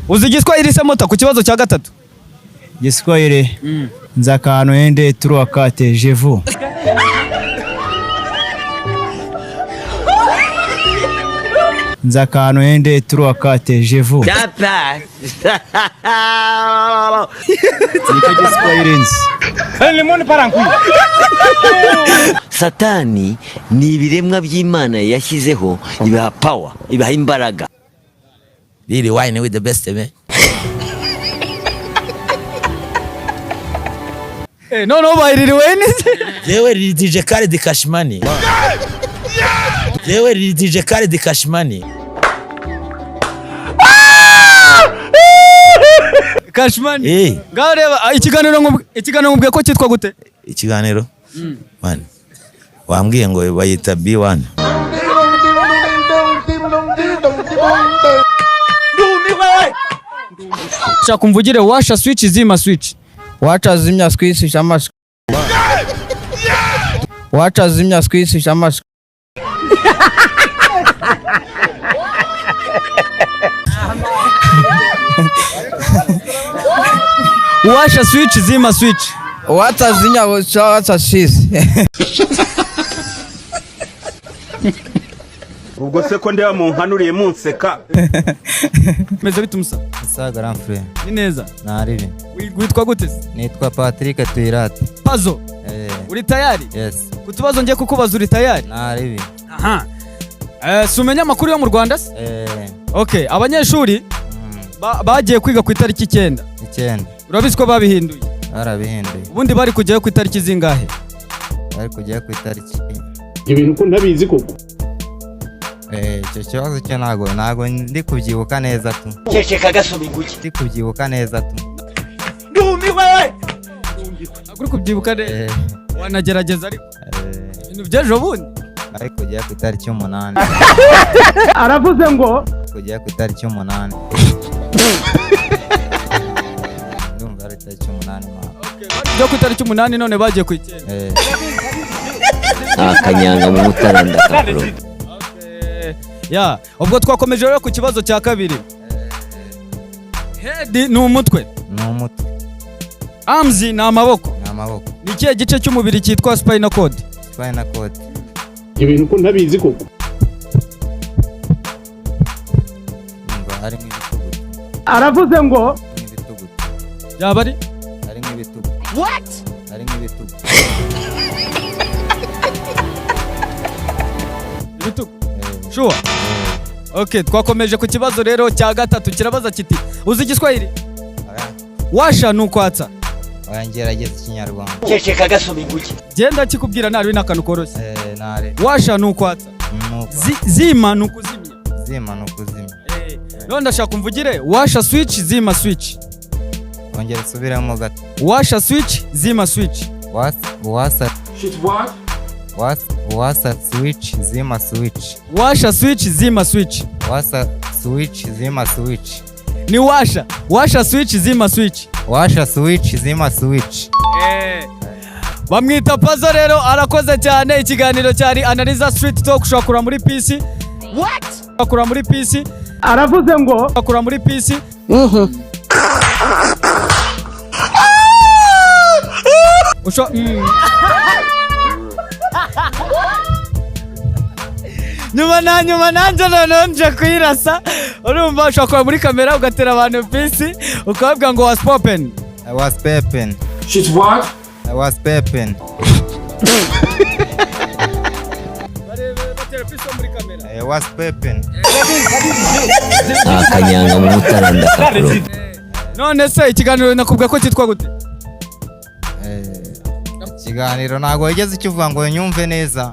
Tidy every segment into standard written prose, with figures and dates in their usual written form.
Uzi Igiswahili se Mota ku kibazo cya gatatu? Igiswahili. Nza akantu ende trois quatre je vous. Nza akantu ende trois quatre je vous. Satani ni ibiremwa by'Imana yashyizeho ibaha power, ibaha imbaraga. Really wine with the best man. No bahiririwe neza. Yewe DJ Khaled Kashmani. Yewe DJ Khaled Kashmani. Kashmani. Ngaho reba ikiganiro ngubwiye ko cyitwa gute? Ikiganiro? Man. Wambwiye ngo bayita B1. Shaka umvugire washa switch zima switch. Wacha zimya squeeze shama. Wacha zimya squeeze shama. Washa switch zima switch. Wacha zimya wacha squeeze. Ubwo se ko ndeba mu nkanuriye munseka. Meze bitumusa. Sa grand frère. Ni neza. Naribi. Witwa gute? Nitwa Patrick Tuirate. Pazo. Uri tayari? Yes. Kutubazo ngiye kukubaza uri tayari? Naribi. Aha. Sumenya amakuru yo mu Rwanda se? Okay, abanyeshuri bagiye kwiga ku itariki 9. 9. Urabizi ko babihinduye? Barabihinduye. Ubundi bari kujyayo ku itariki zingahe? Bari kujyayo ku itariki. Ibintu ko ndabizi koko. Icyo kibazo cyo ntago ndi kubyibuka neza tu. Ceceka gasoma inguki. Ndi kubyibuka neza tu. Ndumiwe. Aguri kubyibuka neza. Wanagerageza ariko. Ibintu byejo bundi. Ari kujya ku itariki 8. Aravuze ngo kujya ku itariki 8. Ndumva ari itariki 8. Okay, bajya ku itariki 8 none bagiye ku 9. Akanyanga mu mutaranda kabro. Ya, ubwo twakomeje rero ku kibazo cya kabiri. Head ni umutwe. Ni umutwe. Arms ni amaboko. Ni amaboko. Ni kihe gice cy'umubiri cyitwa spinal cord? Spinal cord. Ibintu ko ndabizi koko. Ari nk'ibitugu. Aravuze ngo nk'ibitugu. Yaba ari? Ari nk'ibitugu. What? Ari nk'ibitugu. Ibitugu. Sure. Okay, twakomeje ku kibazo rero cya gatatu kirabaza kiti uzi Igiswahili? Washa nukwatsa. Wangerageza Ikinyarwanda. Ceceka gasoma inguki. Genda kikubwira nari n'akantu koroshye. Nare. Washa nukwatsa. Zima nukuzimya. Zima nukuzimya. None ndashaka umvugire washa switch zima switch. Ongera subiramo gato. Washa switch zima switch. Wasa. Shit what? Wasa switch zima switch. Washa switch zima switch. Wasa switch zima switch. Ni washa switch zima switch. Washa switch zima switch. Bamwita Pazo rero arakoze cyane. Ikiganiro cyari Analyza Street Talk ushakura muri PC. What? Ushakura muri PC. Aravuze ngo ushakura muri PC. nyuma nanjye noneho nje kuyirasa urumva ushakora muri kamera ugatera abantu PC ukababwira ngo was popping. I was pepping. Shit what? I was pepping. I was pepping. Akanyanga mu mutaranda kabro. None se ikiganiro nakubwiye ko cyitwa gute? Ikiganiro ntago yigeze kivuga ngo nyumve neza.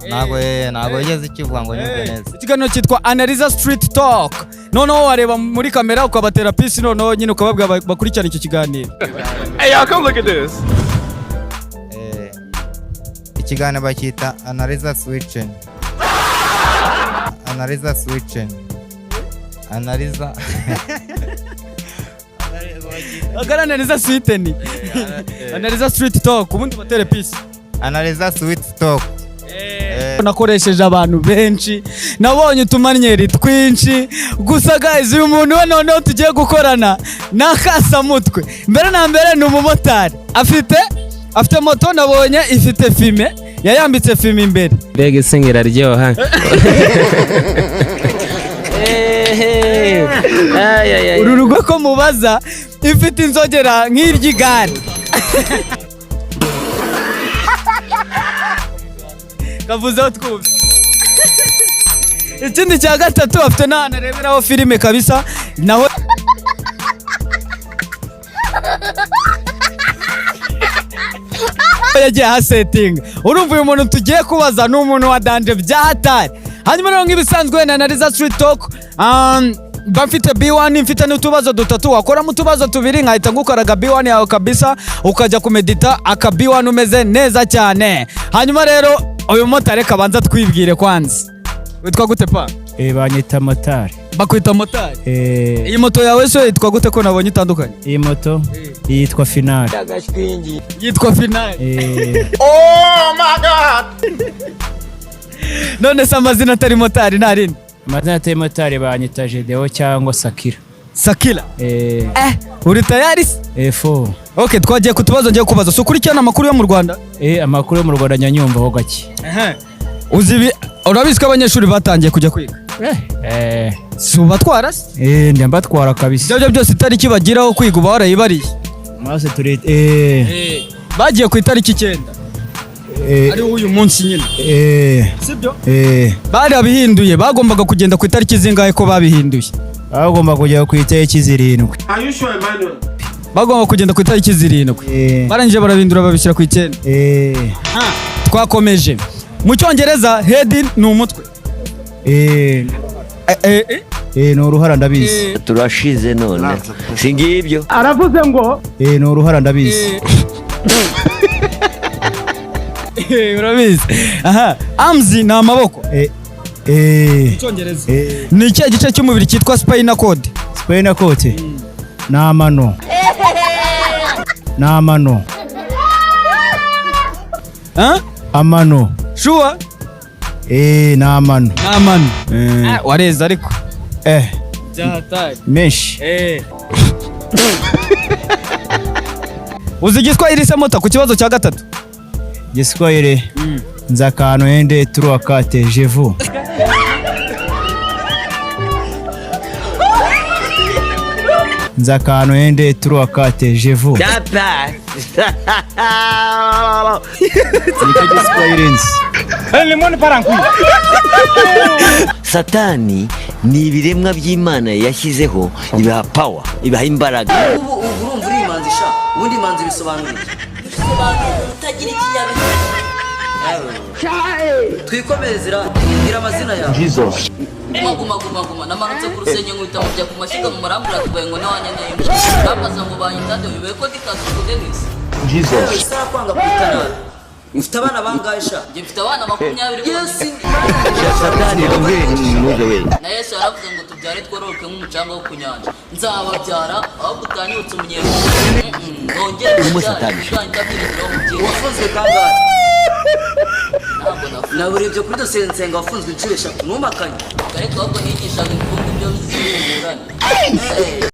Ntago yigeze kivuga ngo nyumve neza. Ikiganiro cyitwa Analyza Street Talk. Noneho wareba muri kamera ukabatera PC noneho nyine ukababwira bakurikirana icyo kiganiro. Hey, y'all come look at this. Ikiganiro bakita Analyza Switching. Analyza Switching. Analyza. Analyza Switching. Analyza Street Talk ubundi batere PC. Analyza Sweet Talk. nakoresheje abantu benshi, nabonye utumanyeri twinshi, gusa guys uyu muntu we noneho tugiye gukorana n'akasamutwe. Mbere na mbere ni umumotari, afite moto, nabonye ifite fime, yayambitse fime imbere. Mbega isingira ryoha. Uru rugo ko mubaza ifite inzogera nk'iry'igare. Kavuzeho twumve. Ikindi cya gatatu afite n'ahantu areberaho filime kabisa, naho yagiye hasetinga. Urumva uyu muntu tugiye kubaza ni umuntu wa danje bya hatari. Hanyuma rero nk'ibisanzwe na Nariza Street Talk, mfite B1, mfite n'utubazo dutatu, wakora mu tubazo tubiri nkahita ngukaraga B1 yawe kabisa, ukajya kumedita aka B1 umeze neza cyane. Hanyuma rero uyu motari kabanza twibwire kwanza. Witwa gute pa? Banyita motari. Bakwita motari? Iyi moto yawe so yitwa gute ko nabonye itandukanye? Iyi moto yitwa Finale. Yitwa Finale? Oh my god! None se amazina atari motari ntarindi? Amazina atari motari banyita Jedeo cyangwa Sakira. Sakira? Uri tayari? Fo. Okay, twagiye kutubazo ngiye kubaza. So kurikirana amakuru yo mu Rwanda? Amakuru yo mu Rwanda nyanyumva ho gake. Urabizi ko abanyeshuri batangiye kujya kwiga? Si ubatwara se? Ndi mbatwara kabisa. Ibyo byose itariki bagiraho kwiga uba warayibariye? Maze turi bagiye ku itariki 9. Ari uyu munsi nyine. Sibyo? Barabihinduye, bagombaga kugenda ku itariki zingahe ko babihinduye? Bagomba kujya ku itariki 7. Are you sure, Emmanuel? Bagomba kugenda ku itariki 7. Barangije barabindura babishyira ku 9. Twakomeje. Mu Cyongereza head ni umutwe. Ni uruhara ndabizi. turashize none singibyo. Aravuze ngo ni uruhara ndabizi. Urabizi. Arms ni amaboko. Cyongereza. Ni ikihe gice cy'umubiri cyitwa spinal cord? Spinal cord. Ni amano. Ni amano. Amano. Sure? Ni amano. Ni amano. Wareza ariko. Byahatari. Menshi. Uzi Igiswahili se mota ku kibazo cya gatatu? Igiswahili. Nzakano ende turuakate jevu. Nzakano ende turuakate jevu. Satani ni ibiremwa by'Imana yashyizeho, ibaha power, ibaha imbaraga. Ubu urumva uri imanzi sha, ubundi imanzi bisobanura utagira ikinyabupfura. Twikomerezera ngira amazina yawe. Jesus. Guma namanutse ku rusenye nkubita mujya ku mashyiga mu marambura tubaye ngo nawanyeneye. Babaza ngo banyitande bibaye ko dikaze ku Dennis. Jesus. Isara kwanga kwitana. Mfite abana bangahe sha? Nje mfite abana 20. Yes. Satani n'umuze we. Na Yesu yaravuze ngo tubyare tworoke nk'umucanga wo kunyanja. Nzababyara aho gutanyutse umunyero. Ngongere Satani. Wafunzwe kangahe? Naburebye kuri dosensenga wafunzwe inshuro 3 numakanye. Ariko ahubwo nigishaga imfungo byo bizirengurana.